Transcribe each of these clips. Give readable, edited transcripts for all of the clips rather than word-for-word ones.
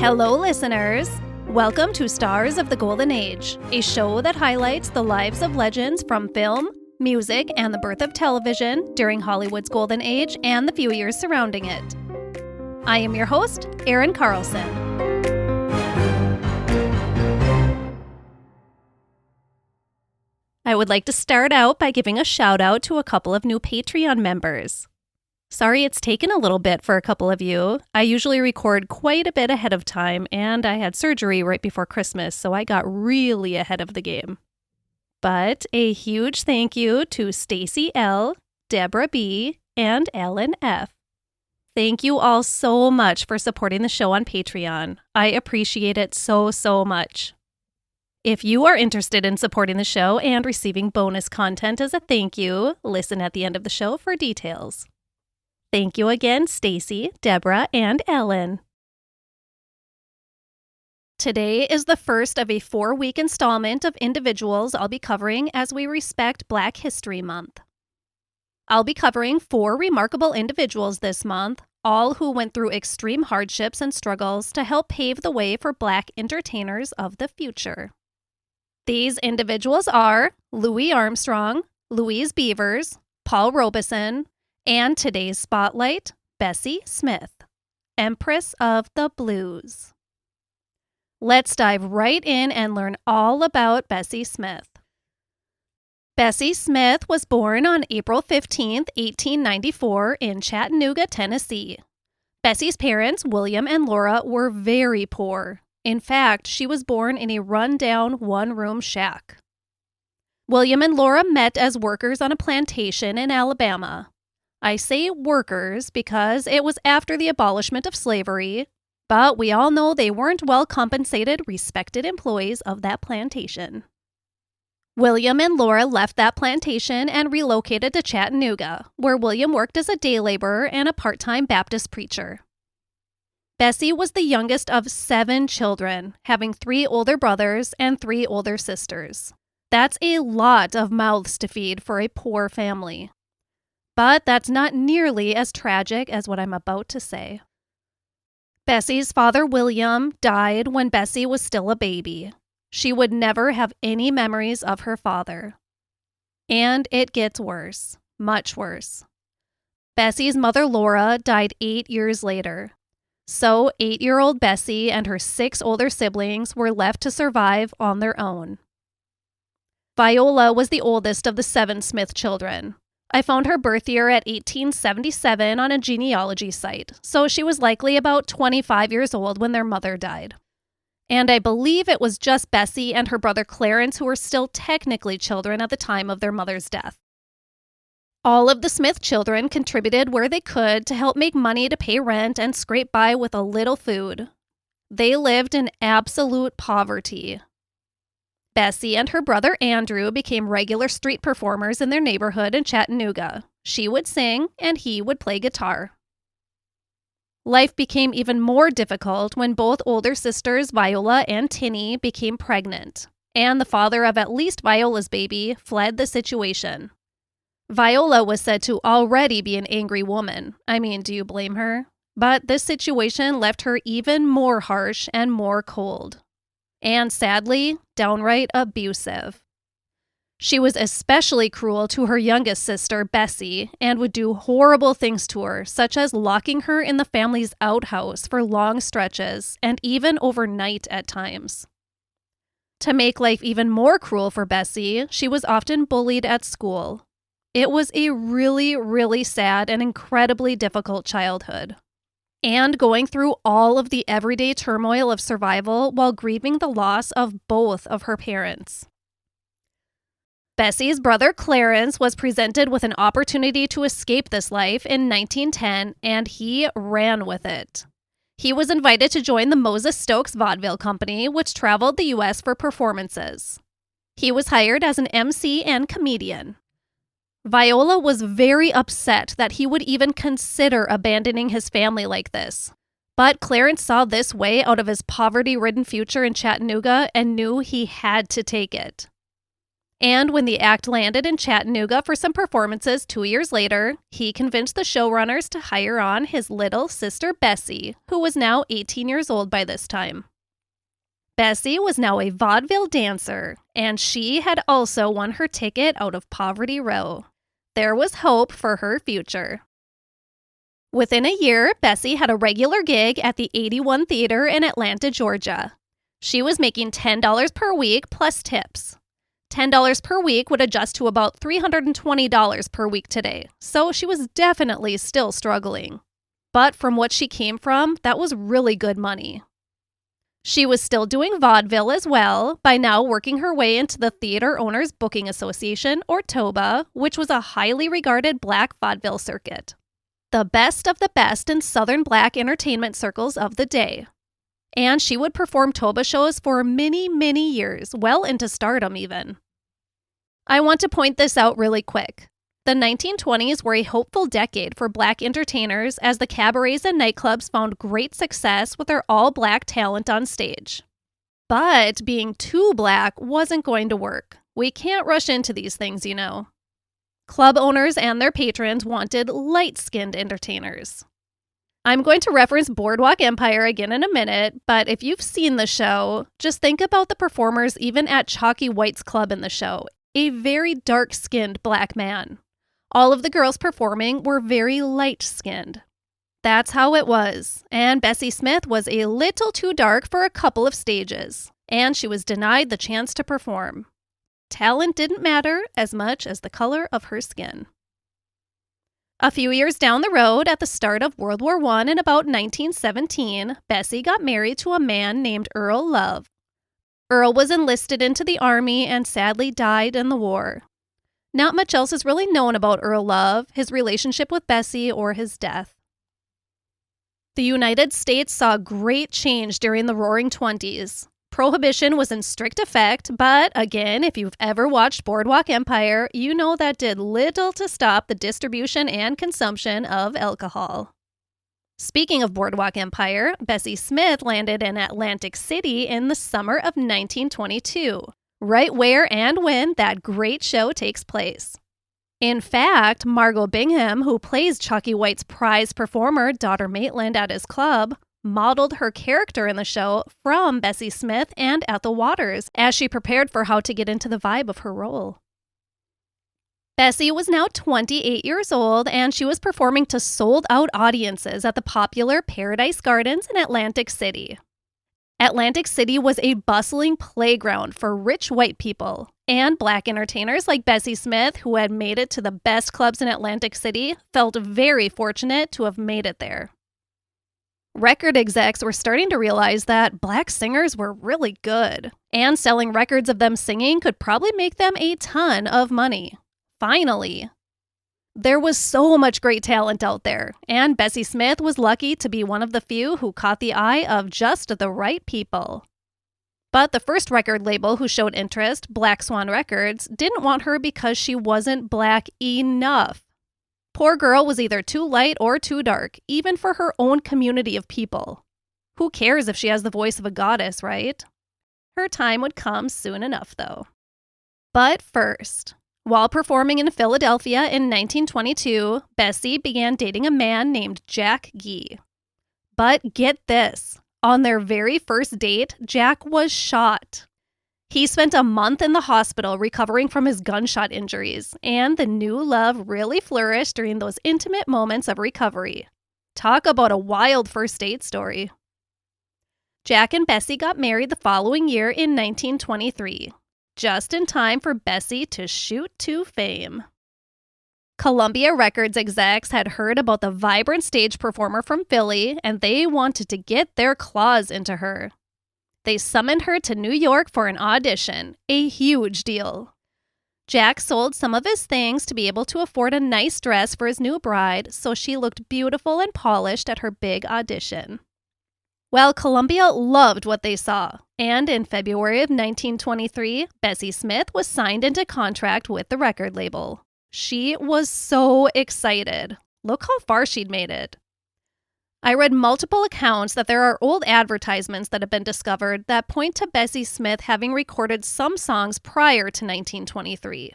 Hello, listeners! Welcome to Stars of the Golden Age, a show that highlights the lives of legends from film, music, and the birth of television during Hollywood's golden age and the few years surrounding it. I am your host, Erin Carlson. I would like to start out by giving a shout out to a couple of new Patreon members. Sorry it's taken a little bit for a couple of you. I usually record quite a bit ahead of time, and I had surgery right before Christmas, so I got really ahead of the game. But a huge thank you to Stacy L., Deborah B., and Ellen F. Thank you all so much for supporting the show on Patreon. I appreciate it so much. If you are interested in supporting the show and receiving bonus content as a thank you, listen at the end of the show for details. Thank you again, Stacy, Deborah, and Ellen. Today is the first of a 4-week installment of individuals I'll be covering as we respect Black History Month. I'll be covering 4 remarkable individuals this month, all who went through extreme hardships and struggles to help pave the way for Black entertainers of the future. These individuals are Louis Armstrong, Louise Beavers, Paul Robeson, and today's spotlight, Bessie Smith, Empress of the Blues. Let's dive right in and learn all about Bessie Smith. Bessie Smith was born on April 15, 1894 in Chattanooga, Tennessee. Bessie's parents, William and Laura, were very poor. In fact, she was born in a run-down one-room shack. William and Laura met as workers on a plantation in Alabama. I say workers because it was after the abolishment of slavery, but we all know they weren't well-compensated, respected employees of that plantation. William and Laura left that plantation and relocated to Chattanooga, where William worked as a day laborer and a part-time Baptist preacher. Bessie was the youngest of 7 children, having 3 older brothers and 3 older sisters. That's a lot of mouths to feed for a poor family. But that's not nearly as tragic as what I'm about to say. Bessie's father, William, died when Bessie was still a baby. She would never have any memories of her father. And it gets worse, much worse. Bessie's mother, Laura, died 8 years later. So 8-year-old Bessie and her 6 older siblings were left to survive on their own. Viola was the oldest of the 7 Smith children. I found her birth year at 1877 on a genealogy site, so she was likely about 25 years old when their mother died. And I believe it was just Bessie and her brother Clarence who were still technically children at the time of their mother's death. All of the Smith children contributed where they could to help make money to pay rent and scrape by with a little food. They lived in absolute poverty. Bessie and her brother Andrew became regular street performers in their neighborhood in Chattanooga. She would sing, and he would play guitar. Life became even more difficult when both older sisters, Viola and Tinny, became pregnant, and the father of at least Viola's baby fled the situation. Viola was said to already be an angry woman. I mean, do you blame her? But this situation left her even more harsh and more cold. And sadly, downright abusive. She was especially cruel to her youngest sister, Bessie, and would do horrible things to her, such as locking her in the family's outhouse for long stretches, and even overnight at times. To make life even more cruel for Bessie, she was often bullied at school. It was a really sad and incredibly difficult childhood. And going through all of the everyday turmoil of survival while grieving the loss of both of her parents. Bessie's brother Clarence was presented with an opportunity to escape this life in 1910, and he ran with it. He was invited to join the Moses Stokes Vaudeville Company, which traveled the U.S. for performances. He was hired as an MC and comedian. Viola was very upset that he would even consider abandoning his family like this. But Clarence saw this way out of his poverty-ridden future in Chattanooga and knew he had to take it. And when the act landed in Chattanooga for some performances 2 years later, he convinced the showrunners to hire on his little sister Bessie, who was now 18 years old by this time. Bessie was now a vaudeville dancer, and she had also won her ticket out of Poverty Row. There was hope for her future. Within a year, Bessie had a regular gig at the 81 Theater in Atlanta, Georgia. She was making $10 per week plus tips. $10 per week would adjust to about $320 per week today, so she was definitely still struggling. But from what she came from, that was really good money. She was still doing vaudeville as well, by now working her way into the Theater Owners Booking Association, or TOBA, which was a highly regarded black vaudeville circuit. The best of the best in Southern black entertainment circles of the day. And she would perform TOBA shows for many, many years, well into stardom even. I want to point this out really quick. The 1920s were a hopeful decade for black entertainers as the cabarets and nightclubs found great success with their all-black talent on stage. But being too black wasn't going to work. We can't rush into these things, you know. Club owners and their patrons wanted light-skinned entertainers. I'm going to reference Boardwalk Empire again in a minute, but if you've seen the show, just think about the performers even at Chalky White's club in the show, a very dark-skinned black man. All of the girls performing were very light-skinned. That's how it was, and Bessie Smith was a little too dark for a couple of stages, and she was denied the chance to perform. Talent didn't matter as much as the color of her skin. A few years down the road, at the start of World War I in about 1917, Bessie got married to a man named Earl Love. Earl was enlisted into the Army and sadly died in the war. Not much else is really known about Earl Love, his relationship with Bessie, or his death. The United States saw great change during the Roaring Twenties. Prohibition was in strict effect, but again, if you've ever watched Boardwalk Empire, you know that did little to stop the distribution and consumption of alcohol. Speaking of Boardwalk Empire, Bessie Smith landed in Atlantic City in the summer of 1922. Right where and when that great show takes place. In fact, Margot Bingham, who plays Chalky White's prize performer, Daughter Maitland, at his club, modeled her character in the show from Bessie Smith and Ethel Waters as she prepared for how to get into the vibe of her role. Bessie was now 28 years old, and she was performing to sold-out audiences at the popular Paradise Gardens in Atlantic City. Atlantic City was a bustling playground for rich white people, and black entertainers like Bessie Smith, who had made it to the best clubs in Atlantic City, felt very fortunate to have made it there. Record execs were starting to realize that black singers were really good, and selling records of them singing could probably make them a ton of money. Finally. There was so much great talent out there, and Bessie Smith was lucky to be one of the few who caught the eye of just the right people. But the first record label who showed interest, Black Swan Records, didn't want her because she wasn't black enough. Poor girl was either too light or too dark, even for her own community of people. Who cares if she has the voice of a goddess, right? Her time would come soon enough, though. But first, while performing in Philadelphia in 1922, Bessie began dating a man named Jack Gee. But get this, on their very first date, Jack was shot. He spent a month in the hospital recovering from his gunshot injuries, and the new love really flourished during those intimate moments of recovery. Talk about a wild first date story. Jack and Bessie got married the following year in 1923. Just in time for Bessie to shoot to fame. Columbia Records execs had heard about the vibrant stage performer from Philly, and they wanted to get their claws into her. They summoned her to New York for an audition, a huge deal. Jack sold some of his things to be able to afford a nice dress for his new bride, so she looked beautiful and polished at her big audition. Well, Columbia loved what they saw, and in February of 1923, Bessie Smith was signed into contract with the record label. She was so excited. Look how far she'd made it. I read multiple accounts that there are old advertisements that have been discovered that point to Bessie Smith having recorded some songs prior to 1923.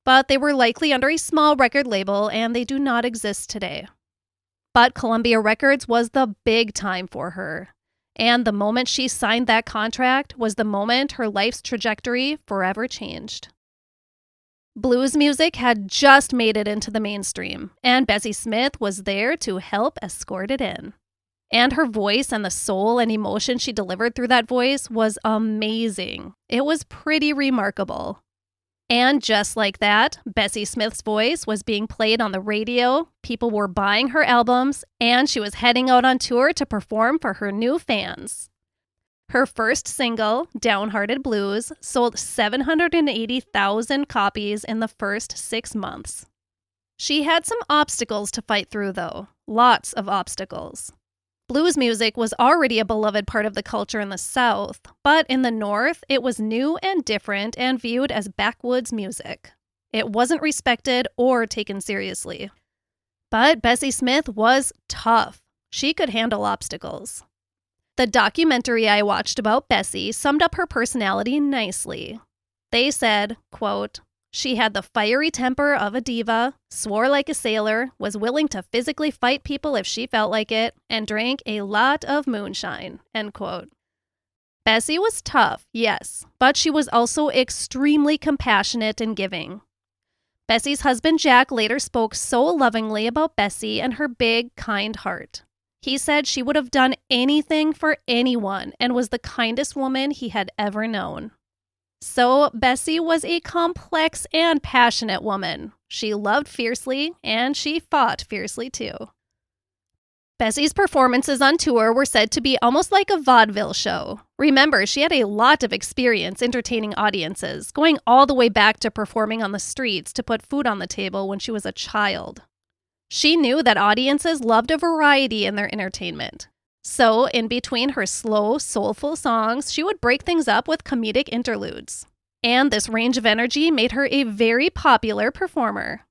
But they were likely under a small record label and they do not exist today. But Columbia Records was the big time for her. And the moment she signed that contract was the moment her life's trajectory forever changed. Blues music had just made it into the mainstream, and Bessie Smith was there to help escort it in. And her voice and the soul and emotion she delivered through that voice was amazing. It was pretty remarkable. And just like that, Bessie Smith's voice was being played on the radio, people were buying her albums, and she was heading out on tour to perform for her new fans. Her first single, Downhearted Blues, sold 780,000 copies in the first 6 months. She had some obstacles to fight through, though. Lots of obstacles. Blues music was already a beloved part of the culture in the South, but in the North, it was new and different and viewed as backwoods music. It wasn't respected or taken seriously. But Bessie Smith was tough. She could handle obstacles. The documentary I watched about Bessie summed up her personality nicely. They said, quote, "She had the fiery temper of a diva, swore like a sailor, was willing to physically fight people if she felt like it, and drank a lot of moonshine," end quote. Bessie was tough, yes, but she was also extremely compassionate and giving. Bessie's husband Jack later spoke so lovingly about Bessie and her big, kind heart. He said she would have done anything for anyone and was the kindest woman he had ever known. So Bessie was a complex and passionate woman. She loved fiercely, and she fought fiercely too. Bessie's performances on tour were said to be almost like a vaudeville show. Remember, she had a lot of experience entertaining audiences, going all the way back to performing on the streets to put food on the table when she was a child. She knew that audiences loved a variety in their entertainment. So, in between her slow, soulful songs, she would break things up with comedic interludes. And this range of energy made her a very popular performer.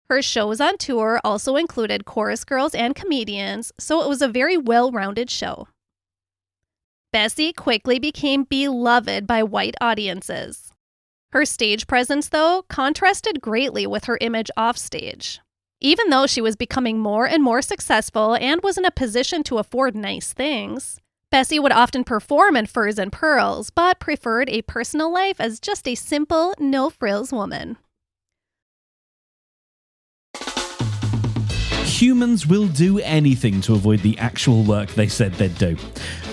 Her shows on tour also included chorus girls and comedians, so it was a very well-rounded show. Bessie quickly became beloved by white audiences. Her stage presence, though, contrasted greatly with her image offstage. Even though she was becoming more and more successful and was in a position to afford nice things, Bessie would often perform in furs and pearls, but preferred a personal life as just a simple, no-frills woman. Humans will do anything to avoid the actual work they said they'd do.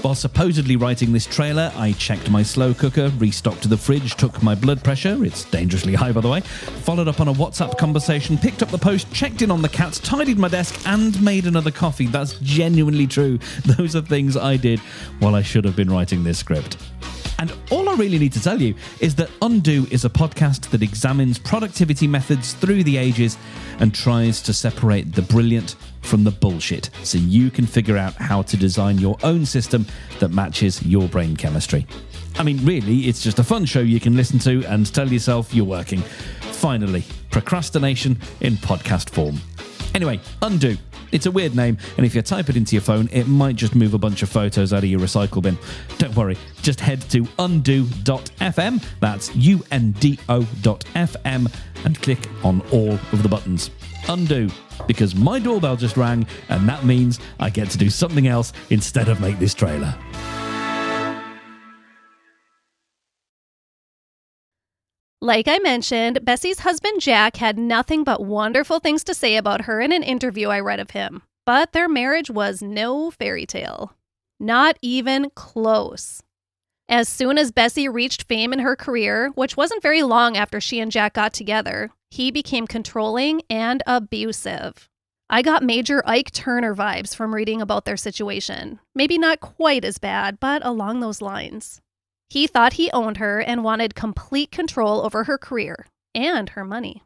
While supposedly writing this trailer, I checked my slow cooker, restocked the fridge, took my blood pressure, it's dangerously high by the way, followed up on a WhatsApp conversation, picked up the post, checked in on the cats, tidied my desk, and made another coffee. That's genuinely true. Those are things I did while I should have been writing this script. And all I really need to tell you is that Undo is a podcast that examines productivity methods through the ages and tries to separate the brilliant from the bullshit so you can figure out how to design your own system that matches your brain chemistry. I mean, really, it's just a fun show you can listen to and tell yourself you're working. Finally, procrastination in podcast form. Anyway, Undo. It's a weird name, and if you type it into your phone, it might just move a bunch of photos out of your recycle bin. Don't worry, just head to undo.fm, that's undo.fm, and click on all of the buttons. Undo, because my doorbell just rang, and that means I get to do something else instead of make this trailer. Like I mentioned, Bessie's husband Jack had nothing but wonderful things to say about her in an interview I read of him. But their marriage was no fairy tale. Not even close. As soon as Bessie reached fame in her career, which wasn't very long after she and Jack got together, he became controlling and abusive. I got major Ike Turner vibes from reading about their situation. Maybe not quite as bad, but along those lines. He thought he owned her and wanted complete control over her career and her money.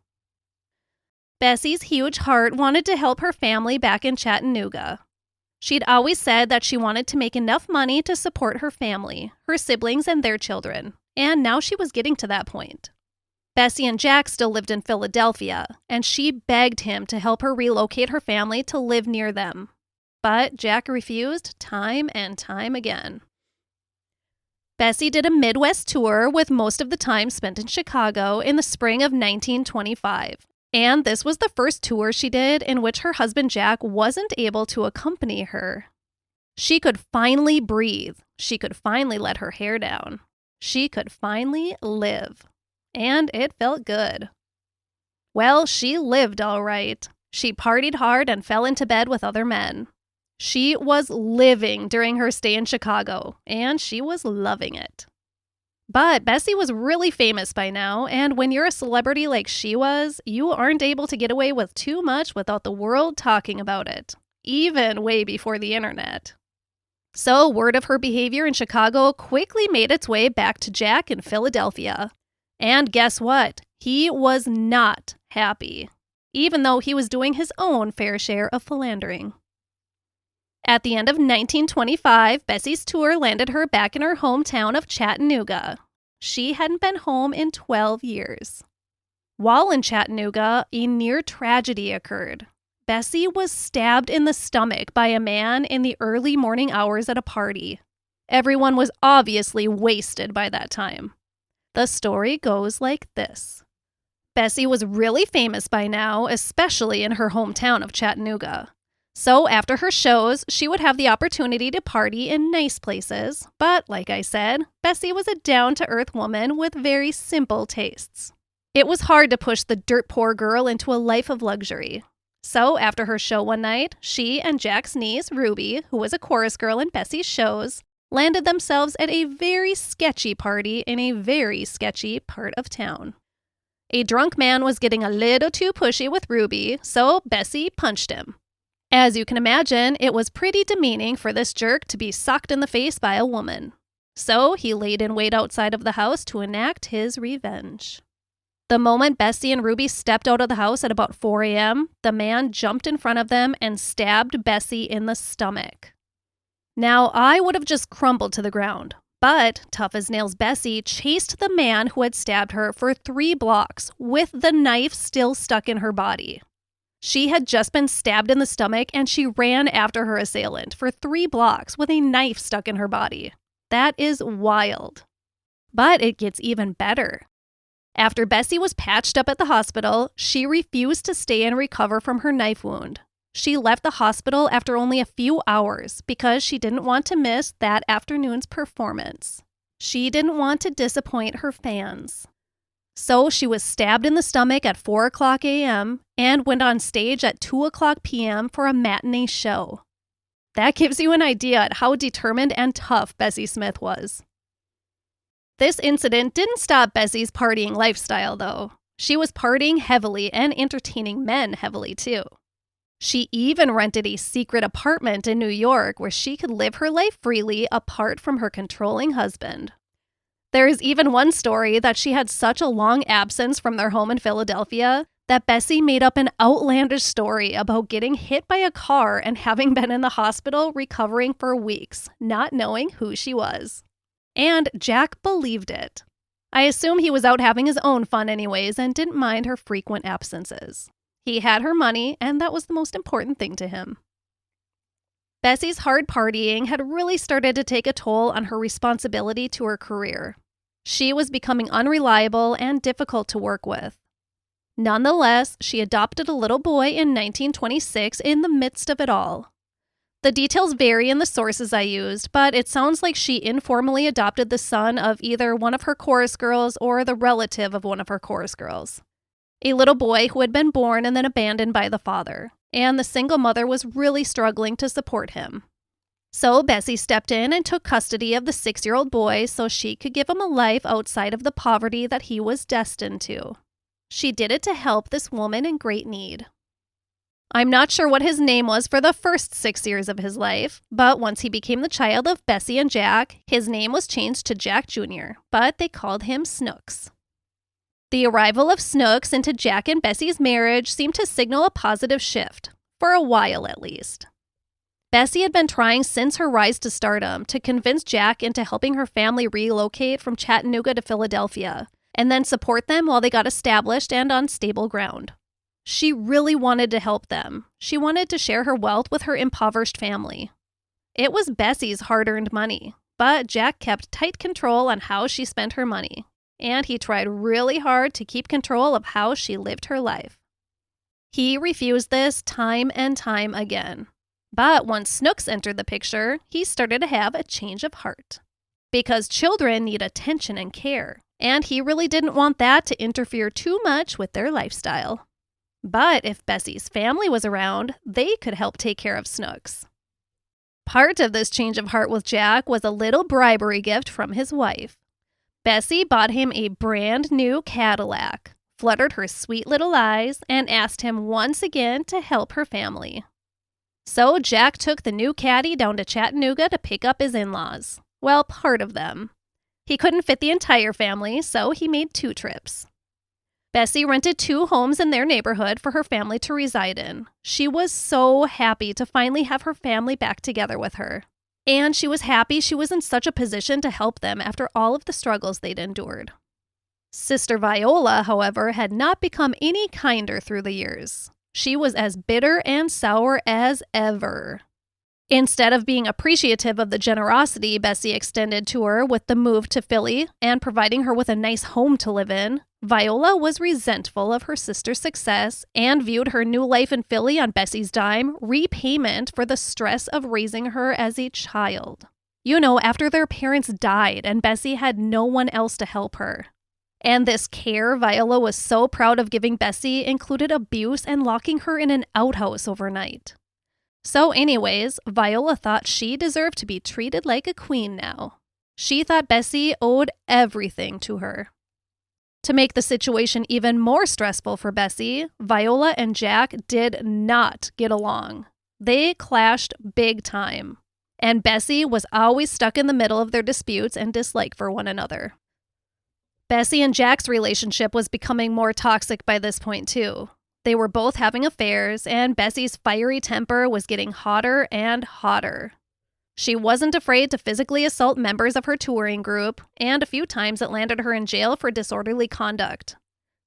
Bessie's huge heart wanted to help her family back in Chattanooga. She'd always said that she wanted to make enough money to support her family, her siblings, and their children, and now she was getting to that point. Bessie and Jack still lived in Philadelphia, and she begged him to help her relocate her family to live near them. but Jack refused time and time again. Bessie did a Midwest tour with most of the time spent in Chicago in the spring of 1925. And this was the first tour she did in which her husband Jack wasn't able to accompany her. She could finally breathe. She could finally let her hair down. She could finally live. And it felt good. Well, she lived all right. She partied hard and fell into bed with other men. She was living during her stay in Chicago, and she was loving it. But Bessie was really famous by now, and when you're a celebrity like she was, you aren't able to get away with too much without the world talking about it, even way before the internet. So word of her behavior in Chicago quickly made its way back to Jack in Philadelphia. And guess what? He was not happy, even though he was doing his own fair share of philandering. At the end of 1925, Bessie's tour landed her back in her hometown of Chattanooga. She hadn't been home in 12 years. While in Chattanooga, a near tragedy occurred. Bessie was stabbed in the stomach by a man in the early morning hours at a party. Everyone was obviously wasted by that time. The story goes like this. Bessie was really famous by now, especially in her hometown of Chattanooga. So after her shows, she would have the opportunity to party in nice places. But like I said, Bessie was a down-to-earth woman with very simple tastes. It was hard to push the dirt-poor girl into a life of luxury. So after her show one night, she and Jack's niece, Ruby, who was a chorus girl in Bessie's shows, landed themselves at a very sketchy party in a very sketchy part of town. A drunk man was getting a little too pushy with Ruby, so Bessie punched him. As you can imagine, it was pretty demeaning for this jerk to be socked in the face by a woman. So he laid in wait outside of the house to enact his revenge. The moment Bessie and Ruby stepped out of the house at about 4 a.m., the man jumped in front of them and stabbed Bessie in the stomach. Now, I would have just crumbled to the ground, but tough as nails Bessie chased the man who had stabbed her for 3 blocks with the knife still stuck in her body. She had just been stabbed in the stomach and she ran after her assailant for 3 blocks with a knife stuck in her body. That is wild. But it gets even better. After Bessie was patched up at the hospital, she refused to stay and recover from her knife wound. She left the hospital after only a few hours because she didn't want to miss that afternoon's performance. She didn't want to disappoint her fans. So she was stabbed in the stomach at 4 o'clock a.m. and went on stage at 2 o'clock p.m. for a matinee show. That gives you an idea at how determined and tough Bessie Smith was. This incident didn't stop Bessie's partying lifestyle, though. She was partying heavily and entertaining men heavily, too. She even rented a secret apartment in New York where she could live her life freely apart from her controlling husband. There is even one story that she had such a long absence from their home in Philadelphia that Bessie made up an outlandish story about getting hit by a car and having been in the hospital recovering for weeks, not knowing who she was. And Jack believed it. I assume he was out having his own fun anyways and didn't mind her frequent absences. He had her money, and that was the most important thing to him. Bessie's hard partying had really started to take a toll on her responsibility to her career. She was becoming unreliable and difficult to work with. Nonetheless, she adopted a little boy in 1926 in the midst of it all. The details vary in the sources I used, but it sounds like she informally adopted the son of either one of her chorus girls or the relative of one of her chorus girls. A little boy who had been born and then abandoned by the father, and the single mother was really struggling to support him. So Bessie stepped in and took custody of the 6-year-old boy so she could give him a life outside of the poverty that he was destined to. She did it to help this woman in great need. I'm not sure what his name was for the first 6 years of his life, but once he became the child of Bessie and Jack, his name was changed to Jack Jr., but they called him Snooks. The arrival of Snooks into Jack and Bessie's marriage seemed to signal a positive shift, for a while at least. Bessie had been trying since her rise to stardom to convince Jack into helping her family relocate from Chattanooga to Philadelphia, and then support them while they got established and on stable ground. She really wanted to help them. She wanted to share her wealth with her impoverished family. It was Bessie's hard-earned money, but Jack kept tight control on how she spent her money, and he tried really hard to keep control of how she lived her life. He refused this time and time again. But once Snooks entered the picture, he started to have a change of heart. Because children need attention and care, and he really didn't want that to interfere too much with their lifestyle. But if Bessie's family was around, they could help take care of Snooks. Part of this change of heart with Jack was a little bribery gift from his wife. Bessie bought him a brand new Cadillac, fluttered her sweet little eyes, and asked him once again to help her family. So Jack took the new Caddy down to Chattanooga to pick up his in-laws. Well, part of them. He couldn't fit the entire family, so he made 2 trips. Bessie rented 2 homes in their neighborhood for her family to reside in. She was so happy to finally have her family back together with her. And she was happy she was in such a position to help them after all of the struggles they'd endured. Sister Viola, however, had not become any kinder through the years. She was as bitter and sour as ever. Instead of being appreciative of the generosity Bessie extended to her with the move to Philly and providing her with a nice home to live in, Viola was resentful of her sister's success and viewed her new life in Philly on Bessie's dime repayment for the stress of raising her as a child. You know, after their parents died and Bessie had no one else to help her. And this care Viola was so proud of giving Bessie included abuse and locking her in an outhouse overnight. So anyways, Viola thought she deserved to be treated like a queen now. She thought Bessie owed everything to her. To make the situation even more stressful for Bessie, Viola and Jack did not get along. They clashed big time. And Bessie was always stuck in the middle of their disputes and dislike for one another. Bessie and Jack's relationship was becoming more toxic by this point too. They were both having affairs, and Bessie's fiery temper was getting hotter and hotter. She wasn't afraid to physically assault members of her touring group, and a few times it landed her in jail for disorderly conduct.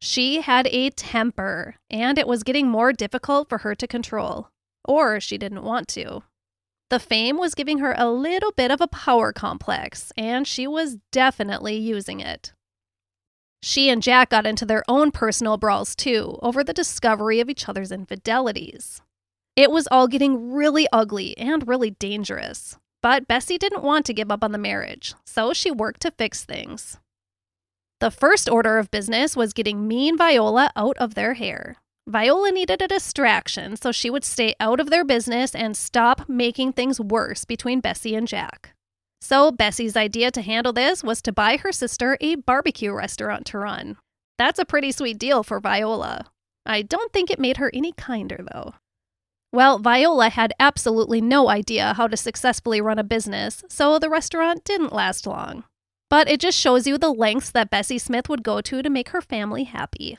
She had a temper, and it was getting more difficult for her to control. Or she didn't want to. The fame was giving her a little bit of a power complex, and she was definitely using it. She and Jack got into their own personal brawls too, over the discovery of each other's infidelities. It was all getting really ugly and really dangerous, but Bessie didn't want to give up on the marriage, so she worked to fix things. The first order of business was getting mean Viola out of their hair. Viola needed a distraction, so she would stay out of their business and stop making things worse between Bessie and Jack. So Bessie's idea to handle this was to buy her sister a barbecue restaurant to run. That's a pretty sweet deal for Viola. I don't think it made her any kinder, though. Well, Viola had absolutely no idea how to successfully run a business, so the restaurant didn't last long. But it just shows you the lengths that Bessie Smith would go to make her family happy.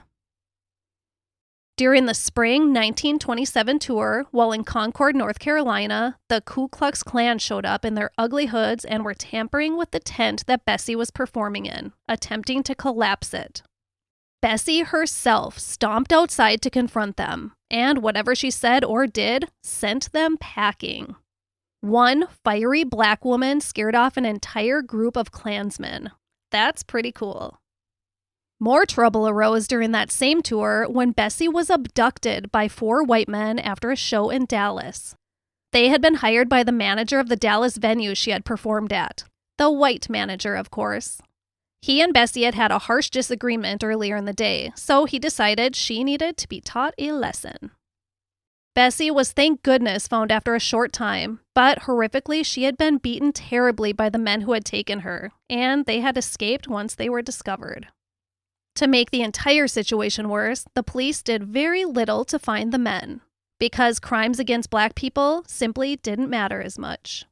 During the spring 1927 tour, while in Concord, North Carolina, the Ku Klux Klan showed up in their ugly hoods and were tampering with the tent that Bessie was performing in, attempting to collapse it. Bessie herself stomped outside to confront them, and whatever she said or did sent them packing. One fiery black woman scared off an entire group of Klansmen. That's pretty cool. More trouble arose during that same tour when Bessie was abducted by 4 white men after a show in Dallas. They had been hired by the manager of the Dallas venue she had performed at. The white manager, of course. He and Bessie had had a harsh disagreement earlier in the day, so he decided she needed to be taught a lesson. Bessie was thank goodness found after a short time, but horrifically she had been beaten terribly by the men who had taken her, and they had escaped once they were discovered. To make the entire situation worse, the police did very little to find the men, because crimes against Black people simply didn't matter as much.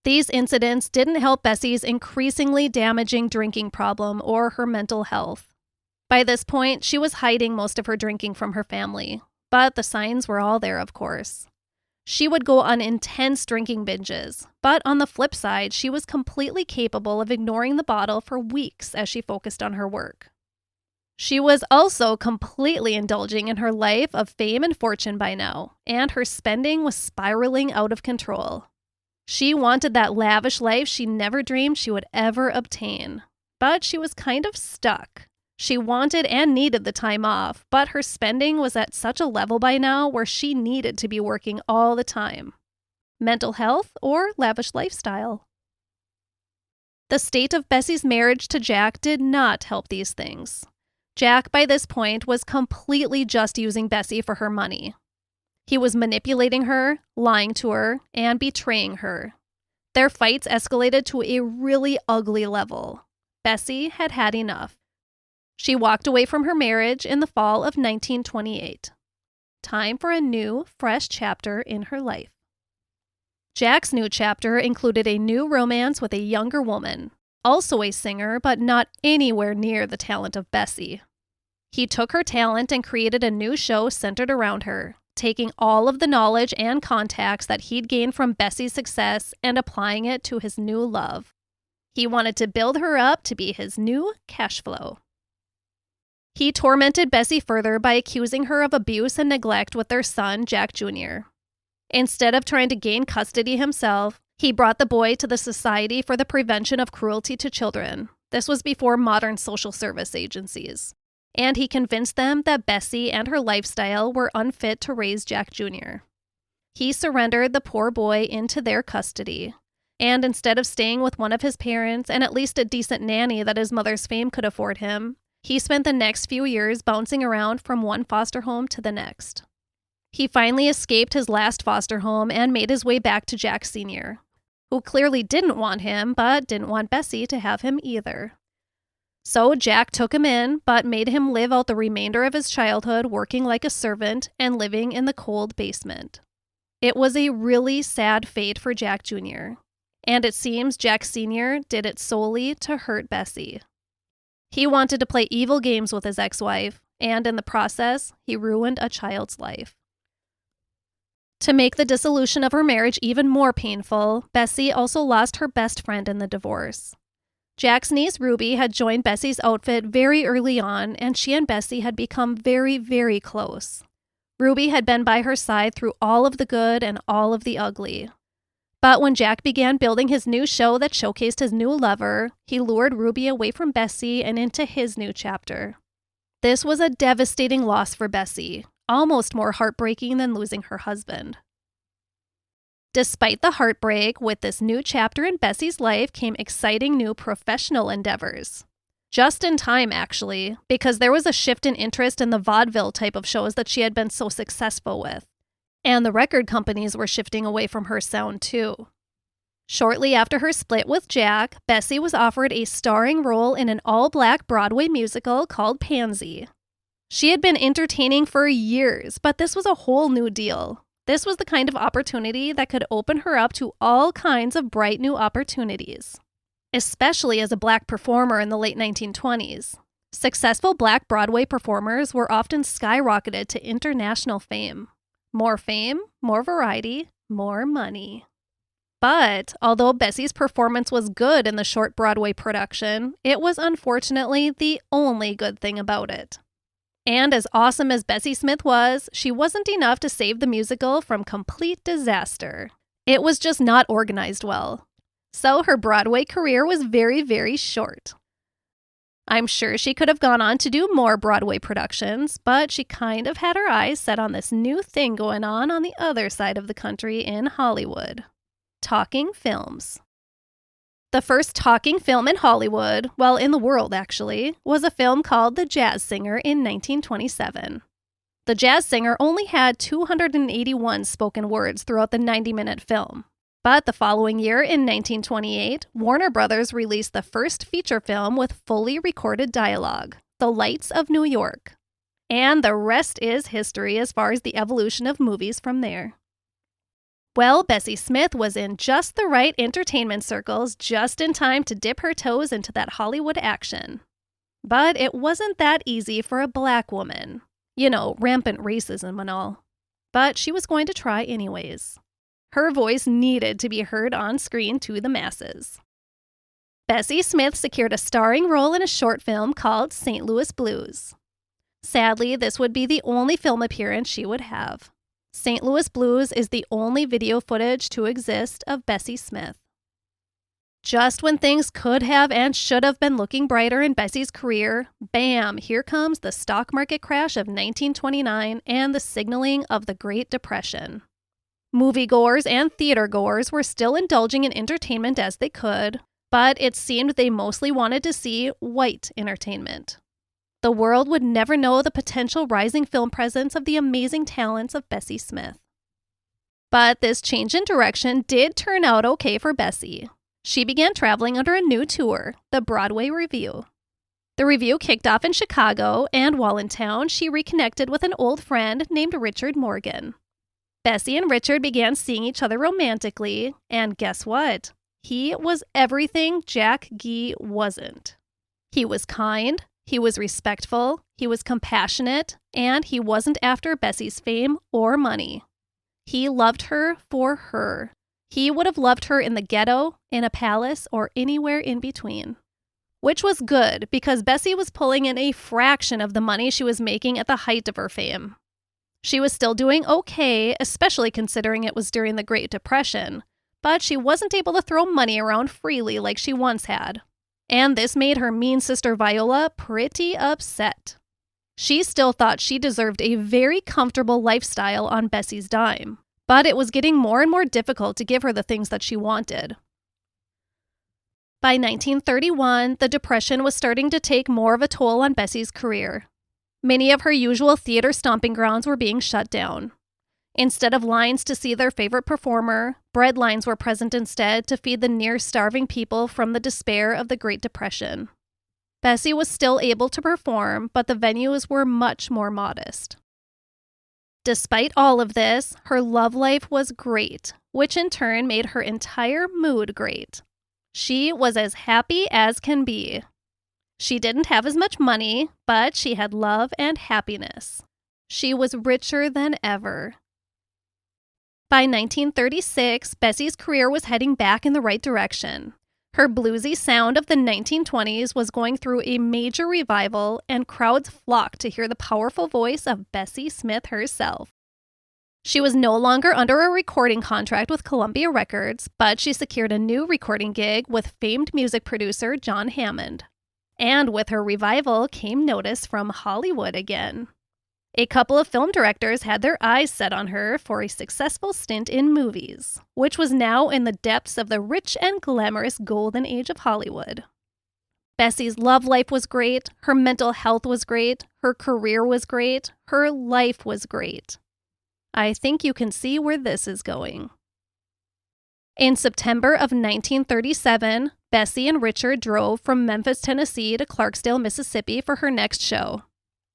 These incidents didn't help Bessie's increasingly damaging drinking problem or her mental health. By this point, she was hiding most of her drinking from her family, but the signs were all there, of course. She would go on intense drinking binges, but on the flip side, she was completely capable of ignoring the bottle for weeks as she focused on her work. She was also completely indulging in her life of fame and fortune by now, and her spending was spiraling out of control. She wanted that lavish life she never dreamed she would ever obtain. But she was kind of stuck. She wanted and needed the time off, but her spending was at such a level by now where she needed to be working all the time. Mental health or lavish lifestyle? The state of Bessie's marriage to Jack did not help these things. Jack, by this point, was completely just using Bessie for her money. He was manipulating her, lying to her, and betraying her. Their fights escalated to a really ugly level. Bessie had had enough. She walked away from her marriage in the fall of 1928. Time for a new, fresh chapter in her life. Jack's new chapter included a new romance with a younger woman, also a singer, but not anywhere near the talent of Bessie. He took her talent and created a new show centered around her, taking all of the knowledge and contacts that he'd gained from Bessie's success and applying it to his new love. He wanted to build her up to be his new cash flow. He tormented Bessie further by accusing her of abuse and neglect with their son, Jack Jr. Instead of trying to gain custody himself, he brought the boy to the Society for the Prevention of Cruelty to Children. This was before modern social service agencies. And he convinced them that Bessie and her lifestyle were unfit to raise Jack Jr. He surrendered the poor boy into their custody. And instead of staying with one of his parents and at least a decent nanny that his mother's fame could afford him, he spent the next few years bouncing around from one foster home to the next. He finally escaped his last foster home and made his way back to Jack Sr., who clearly didn't want him, but didn't want Bessie to have him either. So Jack took him in, but made him live out the remainder of his childhood working like a servant and living in the cold basement. It was a really sad fate for Jack Jr., and it seems Jack Sr. did it solely to hurt Bessie. He wanted to play evil games with his ex-wife, and in the process, he ruined a child's life. To make the dissolution of her marriage even more painful, Bessie also lost her best friend in the divorce. Jack's niece Ruby had joined Bessie's outfit very early on, and she and Bessie had become very, very close. Ruby had been by her side through all of the good and all of the ugly. But when Jack began building his new show that showcased his new lover, he lured Ruby away from Bessie and into his new chapter. This was a devastating loss for Bessie, almost more heartbreaking than losing her husband. Despite the heartbreak, with this new chapter in Bessie's life came exciting new professional endeavors. Just in time, actually, because there was a shift in interest in the vaudeville type of shows that she had been so successful with. And the record companies were shifting away from her sound too. Shortly after her split with Jack, Bessie was offered a starring role in an all-black Broadway musical called Pansy. She had been entertaining for years, but this was a whole new deal. This was the kind of opportunity that could open her up to all kinds of bright new opportunities, especially as a black performer in the late 1920s. Successful black Broadway performers were often skyrocketed to international fame. More fame, more variety, more money. But although Bessie's performance was good in the short Broadway production, it was unfortunately the only good thing about it. And as awesome as Bessie Smith was, she wasn't enough to save the musical from complete disaster. It was just not organized well. So her Broadway career was very, very short. I'm sure she could have gone on to do more Broadway productions, but she kind of had her eyes set on this new thing going on the other side of the country in Hollywood. Talking films. The first talking film in Hollywood, well, in the world actually, was a film called The Jazz Singer in 1927. The Jazz Singer only had 281 spoken words throughout the 90-minute film. But the following year, in 1928, Warner Brothers released the first feature film with fully recorded dialogue, The Lights of New York. And the rest is history as far as the evolution of movies from there. Well, Bessie Smith was in just the right entertainment circles just in time to dip her toes into that Hollywood action. But it wasn't that easy for a black woman. You know, rampant racism and all. But she was going to try anyways. Her voice needed to be heard on screen to the masses. Bessie Smith secured a starring role in a short film called St. Louis Blues. Sadly, this would be the only film appearance she would have. St. Louis Blues is the only video footage to exist of Bessie Smith. Just when things could have and should have been looking brighter in Bessie's career, bam, here comes the stock market crash of 1929 and the signaling of the Great Depression. Moviegoers and theatergoers were still indulging in entertainment as they could, but it seemed they mostly wanted to see white entertainment. The world would never know the potential rising film presence of the amazing talents of Bessie Smith. But this change in direction did turn out okay for Bessie. She began traveling under a new tour, the Broadway Revue. The review kicked off in Chicago, and while in town, she reconnected with an old friend named Richard Morgan. Bessie and Richard began seeing each other romantically, and guess what? He was everything Jack Gee wasn't. He was kind, he was respectful, he was compassionate, and he wasn't after Bessie's fame or money. He loved her for her. He would have loved her in the ghetto, in a palace, or anywhere in between. Which was good, because Bessie was pulling in a fraction of the money she was making at the height of her fame. She was still doing okay, especially considering it was during the Great Depression, but she wasn't able to throw money around freely like she once had. And this made her mean sister Viola pretty upset. She still thought she deserved a very comfortable lifestyle on Bessie's dime, but it was getting more and more difficult to give her the things that she wanted. By 1931, the Depression was starting to take more of a toll on Bessie's career. Many of her usual theater stomping grounds were being shut down. Instead of lines to see their favorite performer, bread lines were present instead to feed the near-starving people from the despair of the Great Depression. Bessie was still able to perform, but the venues were much more modest. Despite all of this, her love life was great, which in turn made her entire mood great. She was as happy as can be. She didn't have as much money, but she had love and happiness. She was richer than ever. By 1936, Bessie's career was heading back in the right direction. Her bluesy sound of the 1920s was going through a major revival, and crowds flocked to hear the powerful voice of Bessie Smith herself. She was no longer under a recording contract with Columbia Records, but she secured a new recording gig with famed music producer John Hammond. And with her revival came notice from Hollywood again. A couple of film directors had their eyes set on her for a successful stint in movies, which was now in the depths of the rich and glamorous golden age of Hollywood. Bessie's love life was great, her mental health was great, her career was great, her life was great. I think you can see where this is going. In September of 1937, Bessie and Richard drove from Memphis, Tennessee to Clarksdale, Mississippi for her next show.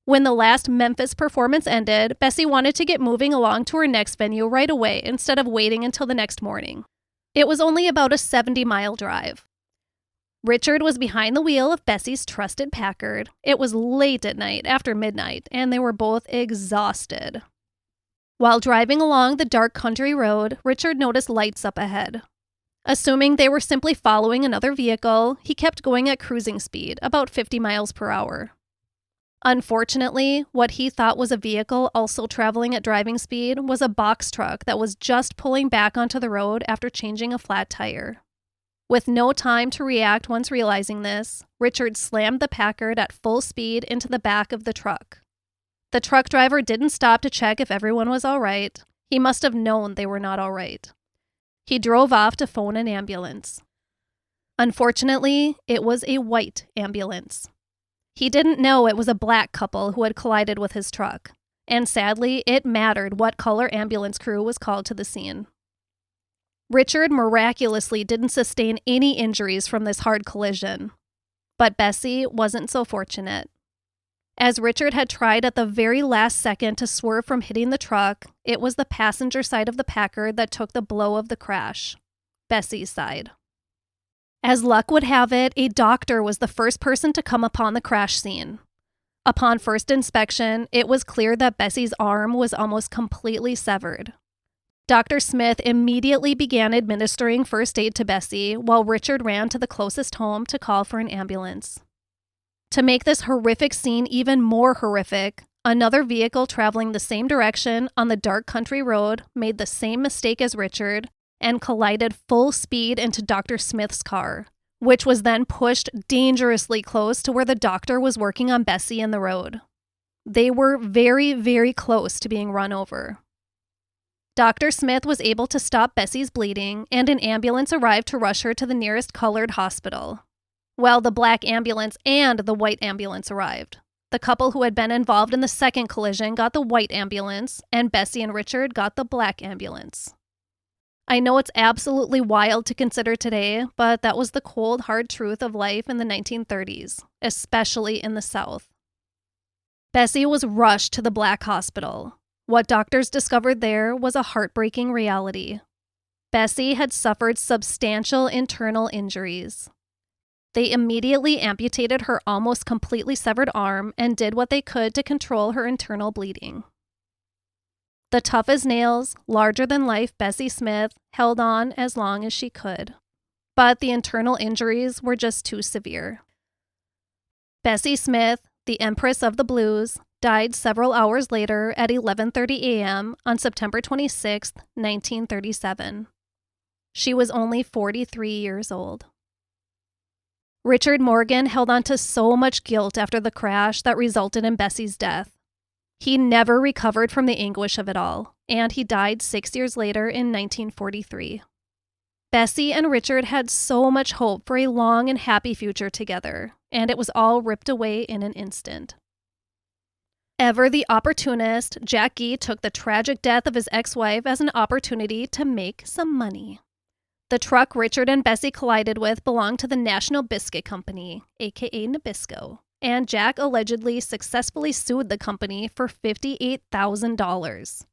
When the last Memphis performance ended, Bessie wanted to get moving along to her next venue right away instead of waiting until the next morning. It was only about a 70-mile drive. Richard was behind the wheel of Bessie's trusted Packard. It was late at night, after midnight, and they were both exhausted. While driving along the dark country road, Richard noticed lights up ahead. Assuming they were simply following another vehicle, he kept going at cruising speed, about 50 miles per hour. Unfortunately, what he thought was a vehicle also traveling at driving speed was a box truck that was just pulling back onto the road after changing a flat tire. With no time to react once realizing this, Richard slammed the Packard at full speed into the back of the truck. The truck driver didn't stop to check if everyone was all right. He must have known they were not all right. He drove off to phone an ambulance. Unfortunately, it was a white ambulance. He didn't know it was a black couple who had collided with his truck, and sadly, it mattered what color ambulance crew was called to the scene. Richard miraculously didn't sustain any injuries from this hard collision, but Bessie wasn't so fortunate. As Richard had tried at the very last second to swerve from hitting the truck, it was the passenger side of the Packard that took the blow of the crash, Bessie's side. As luck would have it, a doctor was the first person to come upon the crash scene. Upon first inspection, it was clear that Bessie's arm was almost completely severed. Dr. Smith immediately began administering first aid to Bessie while Richard ran to the closest home to call for an ambulance. To make this horrific scene even more horrific, another vehicle traveling the same direction on the dark country road made the same mistake as Richard and collided full speed into Dr. Smith's car, which was then pushed dangerously close to where the doctor was working on Bessie in the road. They were very, very close to being run over. Dr. Smith was able to stop Bessie's bleeding, and an ambulance arrived to rush her to the nearest colored hospital. Well, the black ambulance and the white ambulance arrived. The couple who had been involved in the second collision got the white ambulance, and Bessie and Richard got the black ambulance. I know it's absolutely wild to consider today, but that was the cold, hard truth of life in the 1930s, especially in the South. Bessie was rushed to the black hospital. What doctors discovered there was a heartbreaking reality. Bessie had suffered substantial internal injuries. They immediately amputated her almost completely severed arm and did what they could to control her internal bleeding. The tough as nails, larger-than-life Bessie Smith held on as long as she could. But the internal injuries were just too severe. Bessie Smith, the Empress of the Blues, died several hours later at 11:30 a.m. on September 26, 1937. She was only 43 years old. Richard Morgan held on to so much guilt after the crash that resulted in Bessie's death. He never recovered from the anguish of it all, and he died 6 years later in 1943. Bessie and Richard had so much hope for a long and happy future together, and it was all ripped away in an instant. Ever the opportunist, Jack Gee took the tragic death of his ex-wife as an opportunity to make some money. The truck Richard and Bessie collided with belonged to the National Biscuit Company, aka Nabisco, and Jack allegedly successfully sued the company for $58,000.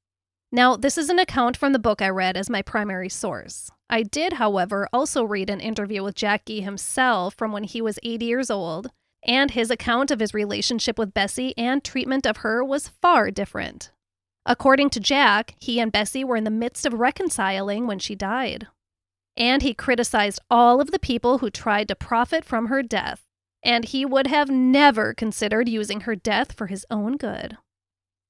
Now, this is an account from the book I read as my primary source. I did, however, also read an interview with Jack Gee himself from when he was 80 years old, and his account of his relationship with Bessie and treatment of her was far different. According to Jack, he and Bessie were in the midst of reconciling when she died. And he criticized all of the people who tried to profit from her death, and he would have never considered using her death for his own good.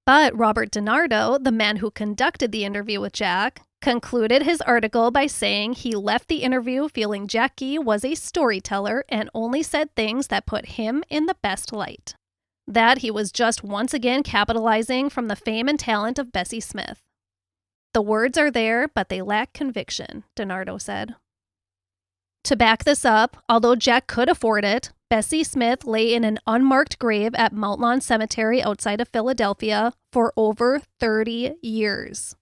But Robert DiNardo, the man who conducted the interview with Jack, concluded his article by saying he left the interview feeling Jack Gee was a storyteller and only said things that put him in the best light. That he was just once again capitalizing from the fame and talent of Bessie Smith. The words are there, but they lack conviction, DiNardo said. To back this up, although Jack could afford it, Bessie Smith lay in an unmarked grave at Mount Lawn Cemetery outside of Philadelphia for over 30 years.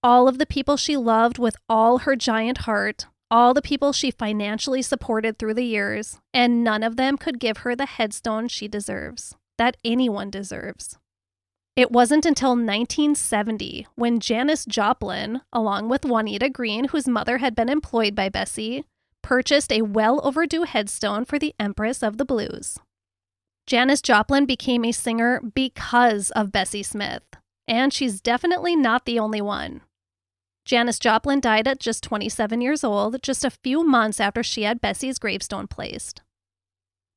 All of the people she loved with all her giant heart, all the people she financially supported through the years, and none of them could give her the headstone she deserves, that anyone deserves. It wasn't until 1970 when Janis Joplin, along with Juanita Green, whose mother had been employed by Bessie, purchased a well-overdue headstone for the Empress of the Blues. Janis Joplin became a singer because of Bessie Smith, and she's definitely not the only one. Janis Joplin died at just 27 years old, just a few months after she had Bessie's gravestone placed.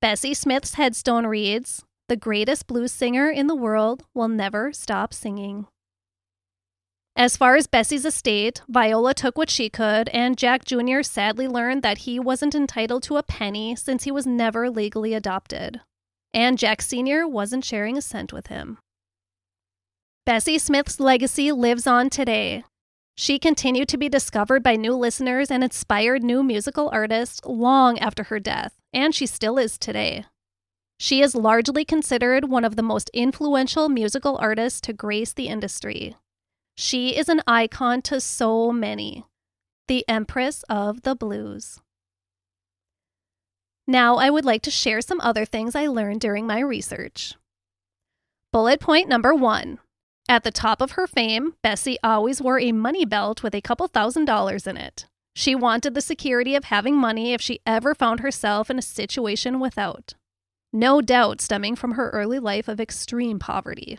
Bessie Smith's headstone reads, "The greatest blues singer in the world will never stop singing." As far as Bessie's estate, Viola took what she could, and Jack Jr. sadly learned that he wasn't entitled to a penny since he was never legally adopted. And Jack Sr. wasn't sharing a cent with him. Bessie Smith's legacy lives on today. She continued to be discovered by new listeners and inspired new musical artists long after her death, and she still is today. She is largely considered one of the most influential musical artists to grace the industry. She is an icon to so many. The Empress of the Blues. Now I would like to share some other things I learned during my research. Bullet point number 1. At the top of her fame, Bessie always wore a money belt with a couple $1,000s in it. She wanted the security of having money if she ever found herself in a situation without. No doubt stemming from her early life of extreme poverty.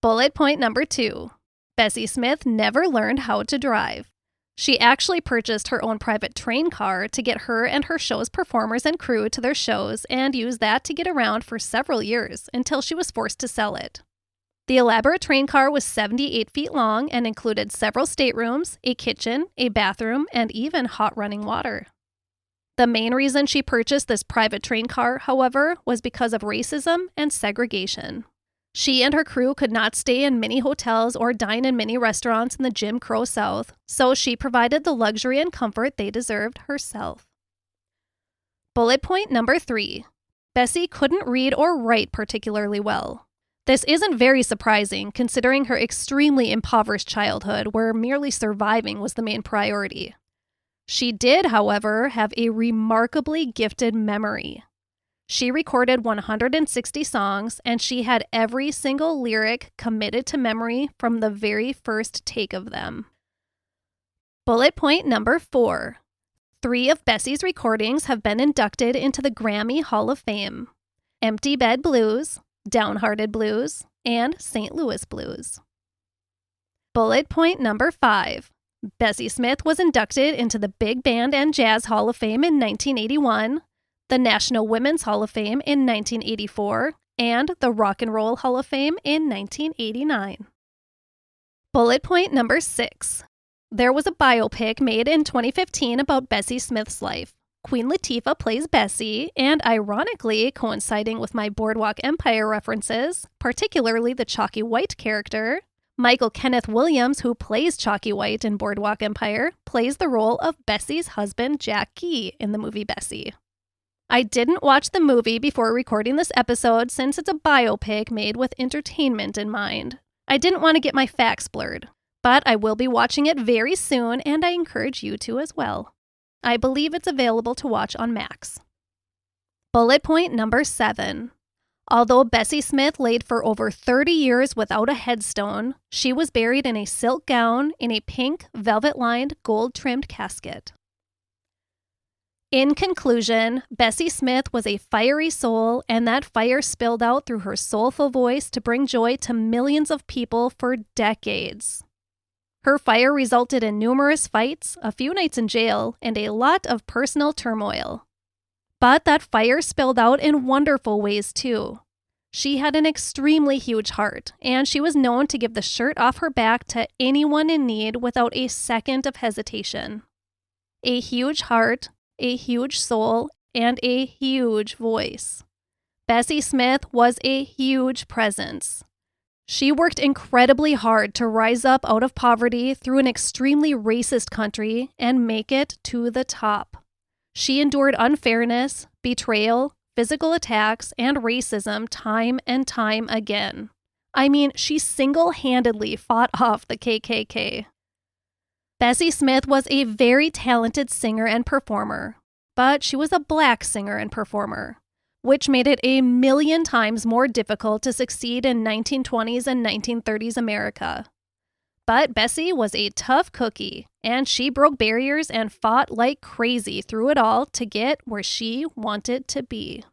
Bullet point number 2. Bessie Smith never learned how to drive. She actually purchased her own private train car to get her and her show's performers and crew to their shows and used that to get around for several years until she was forced to sell it. The elaborate train car was 78 feet long and included several staterooms, a kitchen, a bathroom, and even hot running water. The main reason she purchased this private train car, however, was because of racism and segregation. She and her crew could not stay in many hotels or dine in many restaurants in the Jim Crow South, so she provided the luxury and comfort they deserved herself. Bullet point number 3. Bessie couldn't read or write particularly well. This isn't very surprising considering her extremely impoverished childhood where merely surviving was the main priority. She did, however, have a remarkably gifted memory. She recorded 160 songs, and she had every single lyric committed to memory from the very first take of them. Bullet point number 4. 3 of Bessie's recordings have been inducted into the Grammy Hall of Fame: Empty Bed Blues, Downhearted Blues, and St. Louis Blues. Bullet point number 5. Bessie Smith was inducted into the Big Band and Jazz Hall of Fame in 1981, the National Women's Hall of Fame in 1984, and the Rock and Roll Hall of Fame in 1989. Bullet point number 6. There was a biopic made in 2015 about Bessie Smith's life. Queen Latifah plays Bessie, and ironically, coinciding with my Boardwalk Empire references, particularly the Chalky White character, Michael Kenneth Williams, who plays Chalky White in Boardwalk Empire, plays the role of Bessie's husband, Jack Gee, in the movie Bessie. I didn't watch the movie before recording this episode since it's a biopic made with entertainment in mind. I didn't want to get my facts blurred, but I will be watching it very soon, and I encourage you to as well. I believe it's available to watch on Max. Bullet point number 7. Although Bessie Smith laid for over 30 years without a headstone, she was buried in a silk gown in a pink, velvet-lined, gold-trimmed casket. In conclusion, Bessie Smith was a fiery soul, and that fire spilled out through her soulful voice to bring joy to millions of people for decades. Her fire resulted in numerous fights, a few nights in jail, and a lot of personal turmoil. But that fire spilled out in wonderful ways too. She had an extremely huge heart, and she was known to give the shirt off her back to anyone in need without a second of hesitation. A huge heart, a huge soul, and a huge voice. Bessie Smith was a huge presence. She worked incredibly hard to rise up out of poverty through an extremely racist country and make it to the top. She endured unfairness, betrayal, physical attacks, and racism time and time again. I mean, she single-handedly fought off the KKK. Bessie Smith was a very talented singer and performer, but she was a black singer and performer, which made it a million times more difficult to succeed in 1920s and 1930s America. But Bessie was a tough cookie, and she broke barriers and fought like crazy through it all to get where she wanted to be.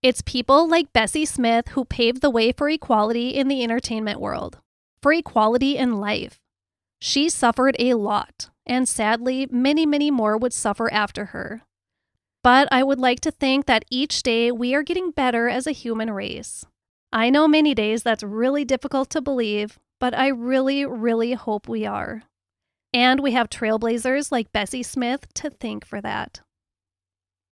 It's people like Bessie Smith who paved the way for equality in the entertainment world, for equality in life. She suffered a lot, and sadly, many, many more would suffer after her. But I would like to think that each day we are getting better as a human race. I know many days that's really difficult to believe, but I really, really hope we are. And we have trailblazers like Bessie Smith to thank for that.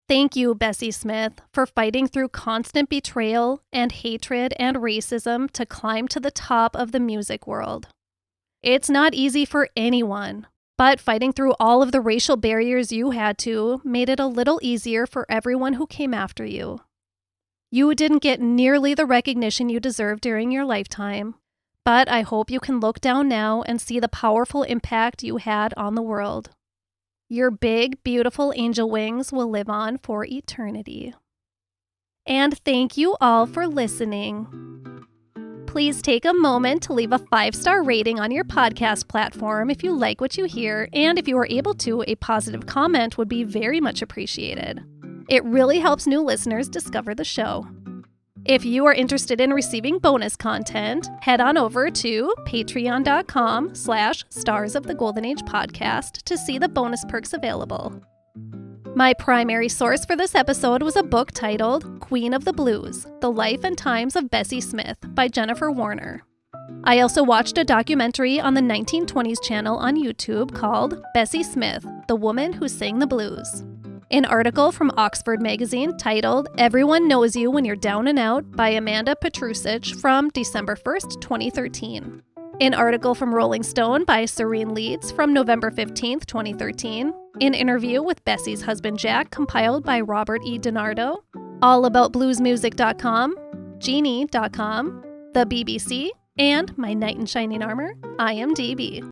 Thank you, Bessie Smith, for fighting through constant betrayal and hatred and racism to climb to the top of the music world. It's not easy for anyone, but fighting through all of the racial barriers you had to made it a little easier for everyone who came after you. You didn't get nearly the recognition you deserved during your lifetime, but I hope you can look down now and see the powerful impact you had on the world. Your big, beautiful angel wings will live on for eternity. And thank you all for listening. Please take a moment to leave a 5-star rating on your podcast platform if you like what you hear, and if you are able to, a positive comment would be very much appreciated. It really helps new listeners discover the show. If you are interested in receiving bonus content, head on over to patreon.com/Stars of the Golden Age podcast to see the bonus perks available. My primary source for this episode was a book titled Queen of the Blues: The Life and Times of Bessie Smith by Jennifer Warner. I also watched a documentary on the 1920s channel on YouTube called Bessie Smith: The Woman Who Sang the Blues. An article from Oxford magazine titled Everyone Knows You When You're Down and Out by Amanda Petrusich from December 1st, 2013. An article from Rolling Stone by Sarene Leeds from November 15th, 2013. An interview with Bessie's husband Jack compiled by Robert E. DiNardo. Allaboutbluesmusic.com, Genie.com, the BBC, and my knight in shining armor, IMDB.